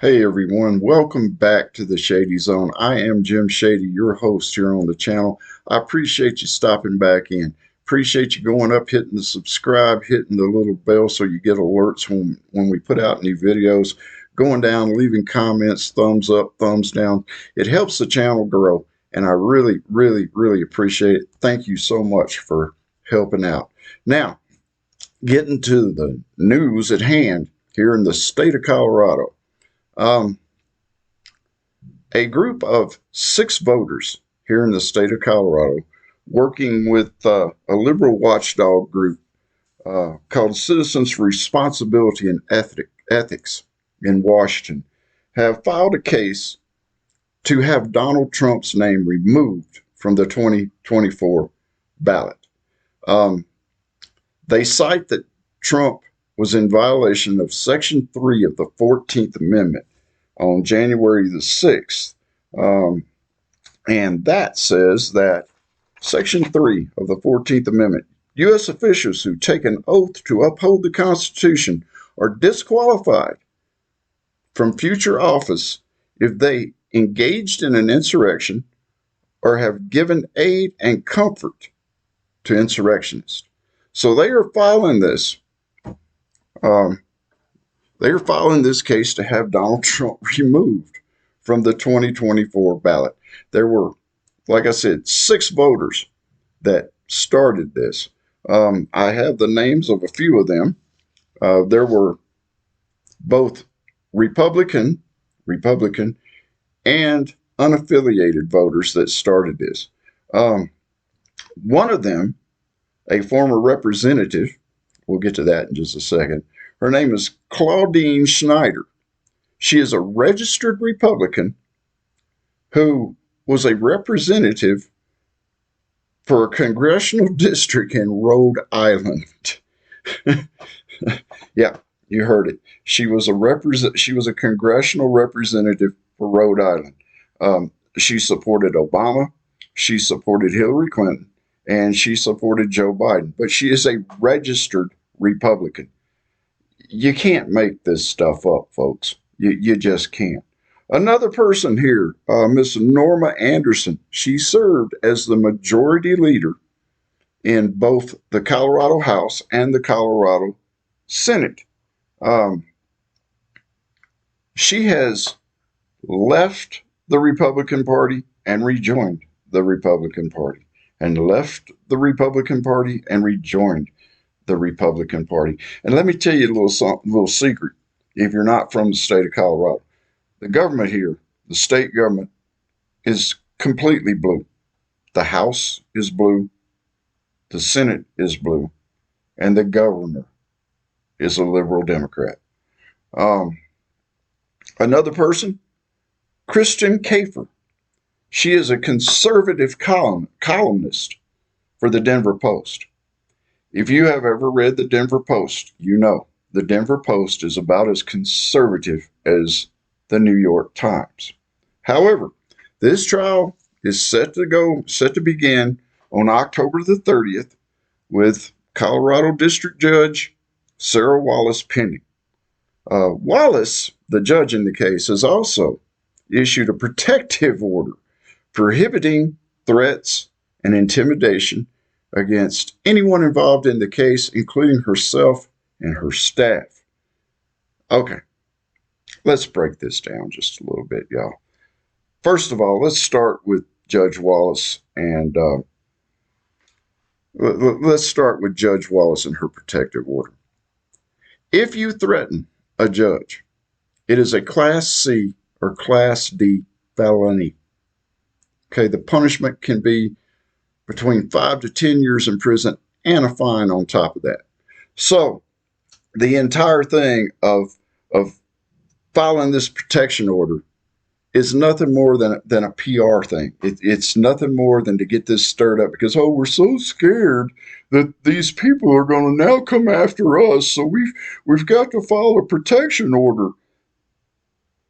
Hey everyone, welcome back to the Shady Zone. I am Jim Shady, your host here on the channel. I appreciate you stopping back in. Appreciate you going up, hitting the subscribe, hitting the little bell so you get alerts when we put out new videos. Going down, leaving comments, thumbs up, thumbs down. It helps the channel grow, and I really appreciate it. Thank you so much for helping out. Now, getting to the news at hand here in the state of Colorado. Um, a group of 6 voters here in the state of Colorado, working with a liberal watchdog group called Citizens for Responsibility and Ethics in Washington, have filed a case to have Donald Trump's name removed from the 2024 ballot. They cite that Trump was in violation of Section 3 of the 14th Amendment on January the 6th. And that says that Section 3 of the 14th Amendment, U.S. officials who take an oath to uphold the Constitution are disqualified from future office if they engaged in an insurrection or have given aid and comfort to insurrectionists. So they are filing this. They are filing this case to have Donald Trump removed from the 2024 ballot. There were, like I said, 6 voters that started this. I have the names of a few of them. There were both Republican, and unaffiliated voters that started this. One of them, a former representative, we'll get to that in just a second. Her name is Claudine Schneider. She is a registered Republican who was a representative for a congressional district in Rhode Island. Yeah, you heard it. She was a congressional representative for Rhode Island. She supported Obama, she supported Hillary Clinton, and she supported Joe Biden. But she is a registered Republican. You can't make this stuff up, folks. You just can't. Another person here, Miss Norma Anderson, she served as the majority leader in both the Colorado House and the Colorado Senate. She has left the Republican Party and rejoined the Republican Party, and left the Republican Party and rejoined the Republican Party. And let me tell you a little secret. If you're not from the state of Colorado, the government here, the state government, is completely blue. The House is blue, the Senate is blue, and the governor is a liberal Democrat. Another person, Kristen Kafer. She is a conservative columnist for the Denver Post. If you have ever read the Denver Post, you know the Denver Post is about as conservative as the New York Times. However, this trial is set to begin on October the 30th with Colorado District Judge Sarah Wallace pending. Wallace, the judge in the case, has also issued a protective order prohibiting threats and intimidation against anyone involved in the case, including herself and her staff. Okay, let's break this down just a little bit, y'all. First of all, let's start with Judge Wallace, and let's start with Judge Wallace and her protective order. If you threaten a judge, it is a Class C or Class D felony. Okay, the punishment can be between 5 to 10 years in prison and a fine on top of that. So the entire thing of filing this protection order is nothing more than a PR thing. It's nothing more than to get this stirred up because, oh, we're so scared that these people are going to now come after us, so we've got to file a protection order.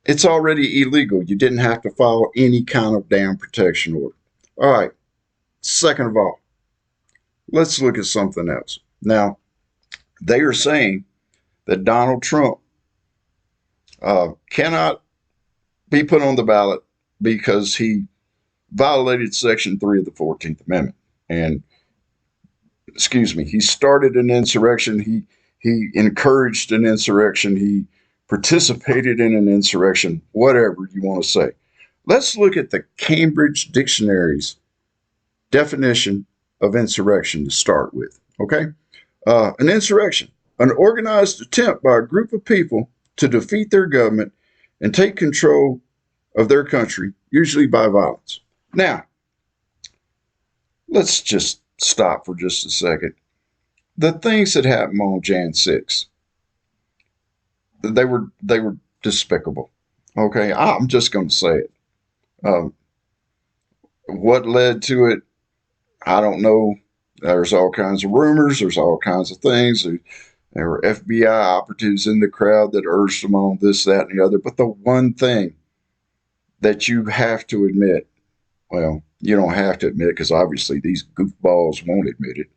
It's already illegal. You didn't have to file any kind of damn protection order. All right. Second of all, let's look at something else. Now, they are saying that Donald Trump cannot be put on the ballot because he violated Section 3 of the 14th Amendment. And, excuse me, he started an insurrection. He encouraged an insurrection. He participated in an insurrection, whatever you want to say. Let's look at the Cambridge Dictionary's definition of insurrection to start with, okay? An insurrection, an organized attempt by a group of people to defeat their government and take control of their country, usually by violence. Now, let's just stop for just a second. The things that happened on Jan 6, they were despicable. Okay, I'm just going to say it. What led to it, I don't know. There's all kinds of rumors. There's all kinds of things. There were FBI operatives in the crowd that urged them on this, that, and the other. But the one thing that you have to admit, well, you don't have to admit because obviously these goofballs won't admit it.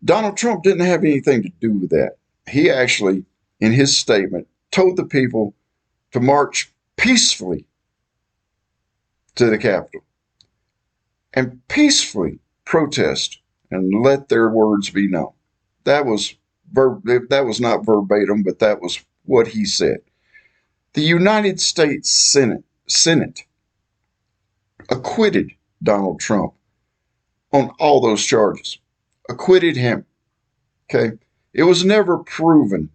Donald Trump didn't have anything to do with that. He actually, in his statement, told the people to march peacefully to the Capitol and peacefully protest and let their words be known. That was not verbatim, but that was what he said. The United States Senate acquitted Donald Trump on all those charges. Acquitted him. Okay? It was never proven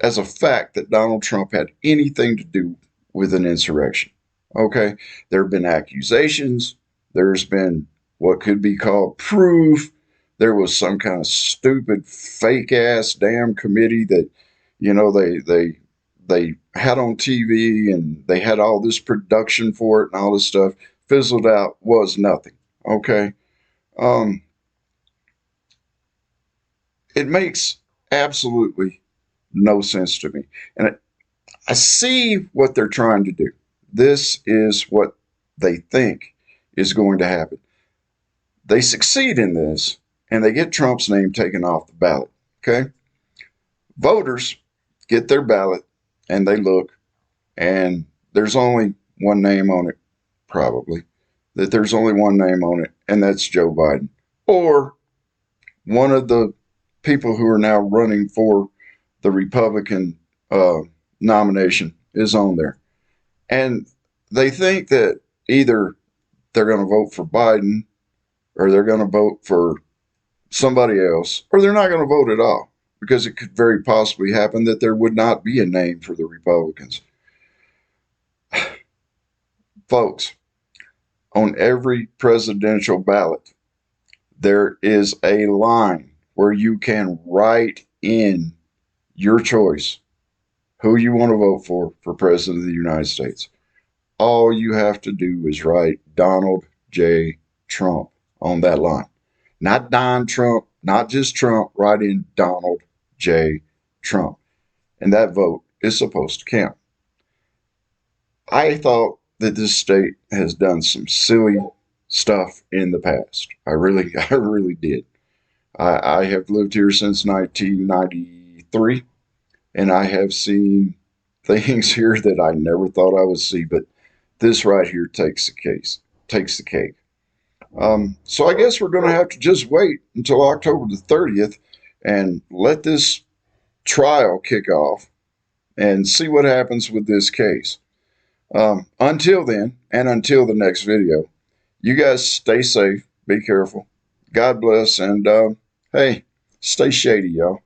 as a fact that Donald Trump had anything to do with an insurrection. Okay? There have been accusations. There's been what could be called proof. There was some kind of stupid, fake-ass damn committee that, they had on TV and they had all this production for it and all this stuff. Fizzled out, was nothing. Okay? It makes absolutely no sense to me. And I see what they're trying to do. This is what they think is going to happen. They succeed in this, and they get Trump's name taken off the ballot. Okay? Voters get their ballot, and they look, and there's only one name on it, probably. That there's only one name on it, and that's Joe Biden. Or one of the people who are now running for the Republican nomination is on there. And they think that either they're going to vote for Biden or they're going to vote for somebody else, or they're not going to vote at all, because it could very possibly happen that there would not be a name for the Republicans. Folks, on every presidential ballot, there is a line where you can write in your choice, who you want to vote for President of the United States. All you have to do is write Donald J. Trump on that line. Not Don Trump, not just Trump, write in Donald J. Trump. And that vote is supposed to count. I thought that this state has done some silly stuff in the past. I really did. I have lived here since 1993, and I have seen things here that I never thought I would see, but this right here takes the cake. So I guess we're going to have to just wait until October the 30th and let this trial kick off and see what happens with this case. Until then, and until the next video, you guys stay safe, be careful, God bless, and hey, stay shady, y'all.